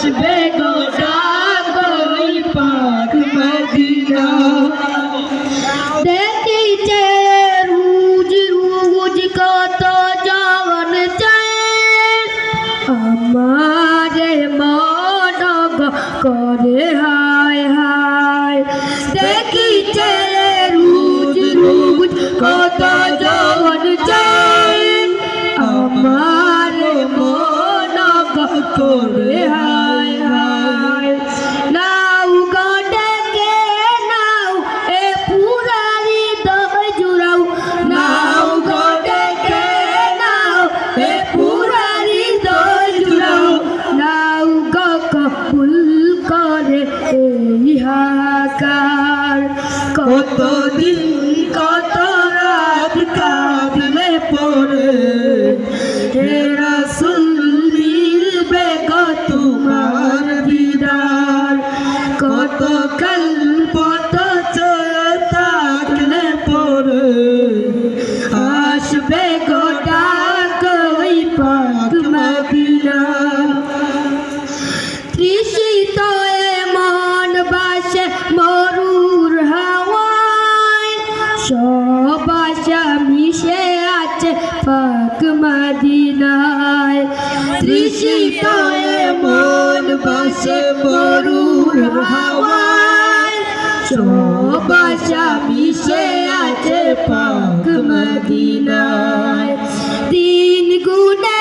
আসবে গোটা ওই পাক মদিনা দেখিছে রুজ রুজ কত জওয়ান চায় আমারে মন করে হায় হায় দেখিছে রুজ রুজ কত জওয়ান চায় আমারে মন করে হায় হায় নাও গডকে নাও এ পুরারি দই জুড়াও নাও গডকে নাও এ পুরারি দই জুড়াও নাও গো কবুল করে এই হাকার কতদিন কত রাত কাঁদলে পড়ে হে রাসূল মিলবে গো তোমার দিদার কত কল্প থাকলে পড়ে আসবে গোটা ওই পাক মদিনা তৃষিত মন বাসে মরুর হাওয়ায় সব আশা মিশে আছে পাক মদিনায় তৃষিত মন বাসে মরুর হাওয়ায় সব আশা মিশে আছে পাক মদিনায় দিন গুনে